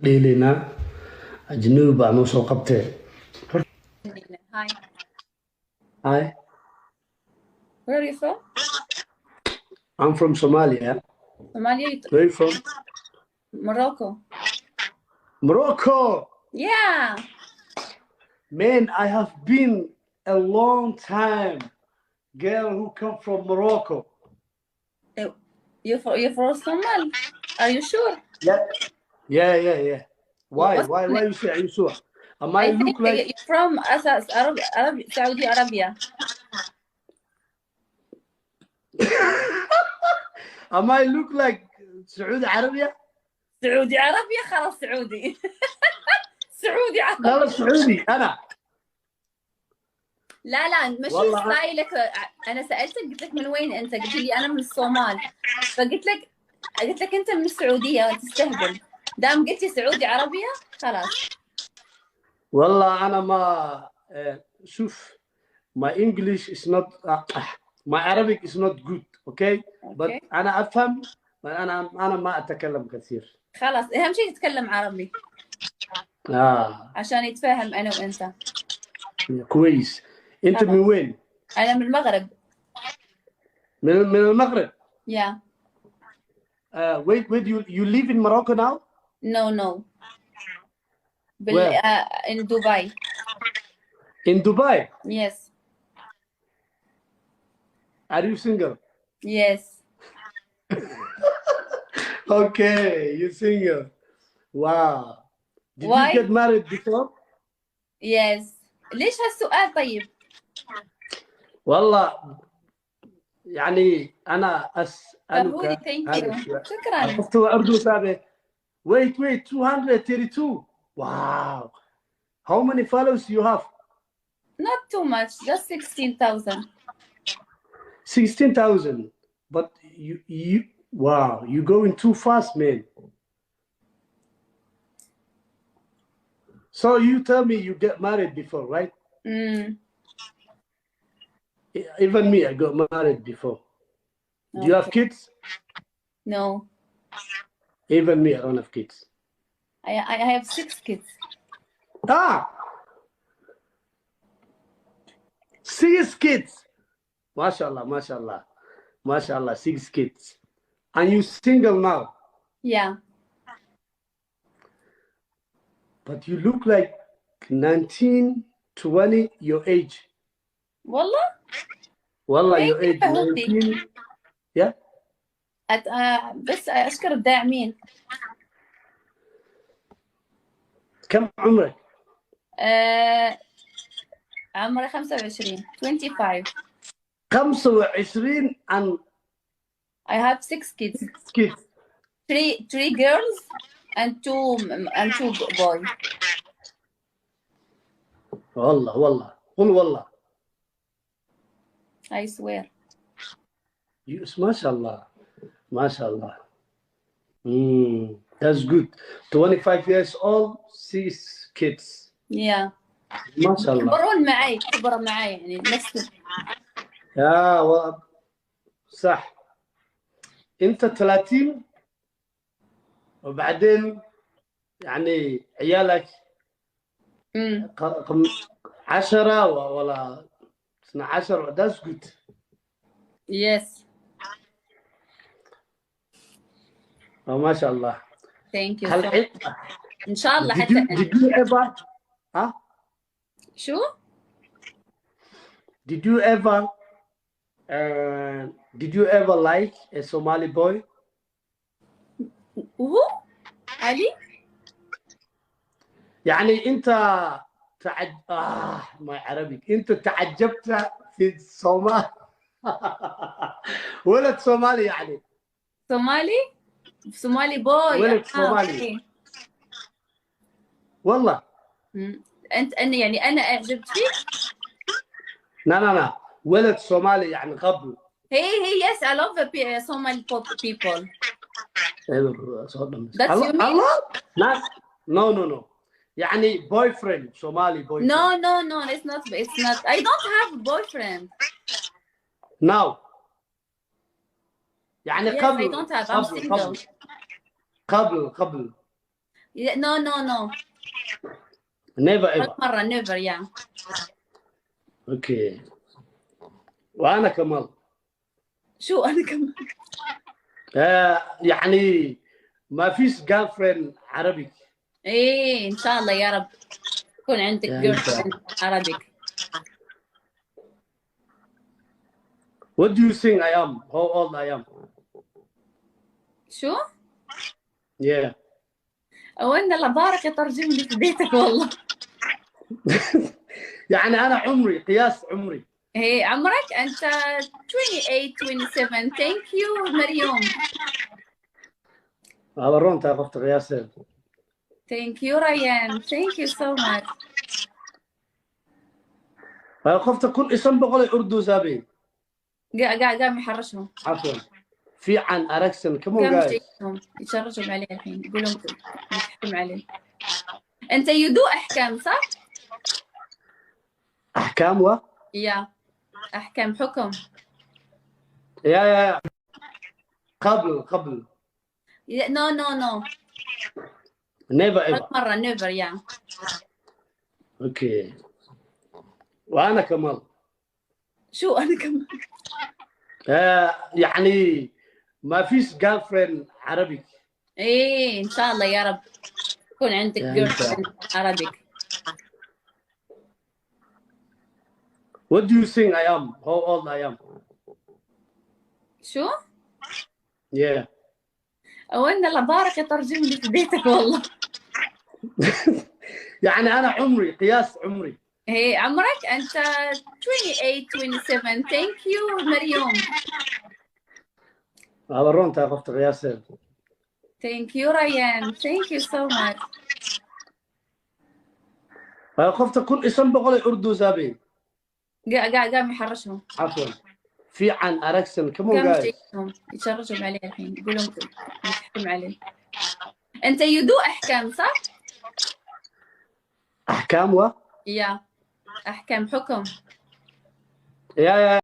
dheelaynaa ajnabi baa noo soo qabtee. Hi. Hi, Where are you from? I'm from Somalia. Somalia? Where are you from? Morocco. Morocco. Yeah. Man, I have been a long time girl who come from Morocco. You're from Somal? Are you sure? Yeah. Why? What's Why? your Why name? you say? Are you sure? Am I I look think like? you're from Saudi Arabia. Am I look like Saudi Arabia? Saudi Arabia خلاص سعودي. سعودي لا عربي. لا سعودي أنا. لا مش والله ستايلك. انا سالتك قلت لك من وين انت؟ قلت لي انا من الصومال. فقلت لك انت من السعوديه تستهبل. دام قلتي سعودي عربيه خلاص. والله أنا ما شوف my English is not my Arabic is not good, okay? But أنا أفهم. أنا ما أتكلم كثير. خلاص أهم شيء تتكلم عربي. عشان يتفاهم أنا وأنت. كويس. أنت من وين؟ أنا من المغرب. من المغرب. Yeah. Wait, you live in Morocco now? No. Where? In Dubai. In Dubai? Yes. Are you single? Yes. Okay, you're single. Wow. Did Why? you get married before? Yes. ليش هالسؤال طيب؟ والله يعني أنا أسألك. Thank you. شكرا. عرفت أردو سابق. Wait, 232. Wow. How many followers you have? Not too much, just 16,000. 16,000. But wow, you're going too fast, man. So you tell me you get married before, right? Even me, I got married before. Okay. Do you have kids? No. Even me, I don't have kids. I have 6 kids. 6 kids. MashaAllah. 6 kids. And you single now? Yeah. But you look like 19, 20, your age. والله your age 19. Yeah. بس أشكر الداعمين. كم عمرك؟ عمري 25. 25. 25 and I have 6 kids. 6 kids. 3 girls and 2 boys. والله قل والله. I swear. ما شاء الله. That's good. 25 years old, 6 kids. Yeah. ما شاء الله. كبروا معي يعني نفس. صح. انت 30 وبعدين يعني عيالك 10 ولا 12. That's good. Yes. ما شاء الله. Thank you. إن شاء الله حتى. Did you ever? شو? Did you ever like a Somali boy? وهو علي؟ يعني أنت ما عربيك. أنت تعجبت في الصومال. ولد صومالي يعني. صومالي بوي. ولد صومالي. والله. يعني أنا أعجبت فيك؟ لا ولد صومالي يعني قبل. Hey, yes, I love the Somali people. That's you mean? No. يعني boyfriend, Somali boyfriend. No, it's not. I don't have a boyfriend. Now. يعني yes, قبل. I don't have. I'm single. قبل. نو نو نو. never ever. مرة نيفر يا. اوكي. وانا كمان. شو انا كمان؟ يعني ما فيش جيرل فريند عربي. ايه ان شاء الله يا رب يكون عندك يا جيرل إن شاء فريند عربيك. What do you think I am? How old I am? شو؟ Yeah. وين الله بارك يترجم لي في بيتك والله. يعني انا عمري قياس عمري. ايه عمرك انت 28 27. ثانك يو مريوم. ورون تعرفت قياسين. ثانك يو ريان. ثانك يو سو ماتش. خفت كل اسم بقول اردو زابي. قام يحرشهم. عفوا. في عن اركسن كمون قام جايز. يشيكهم يشرجم عليه الحين يقولون يحكم عليه. انت يدو احكام صح؟ احكام و؟ يا احكام حكم. يا قبل. نو نو نو. never ever. مرة نيفر يا. اوكي. وانا كمان. شو انا كمان؟ يعني ما فيش جيرل فريند عربي. ايه ان شاء الله يا رب يكون عندك يا جيرل إن شاء فريند عربيك. What do you think I am? How old I am? شو؟ Yeah. وين الله بارك يترجم لي في بيتك والله. يعني انا عمري قياس عمري. ايه عمرك انت 28 27. ثانك يو مريوم. ورون تعرفت قياسين. ثانك يو ريان. ثانك يو سو ماتش. خفت كل اسم بقول اردو زابي. قام يحرشهم. عفوا. في عن اركسن كمون قام جايز. يشيكهم يشرجم عليه الحين يقولون يحكم عليه. انت يدو احكام صح؟ احكام و؟ يا احكام حكم. يا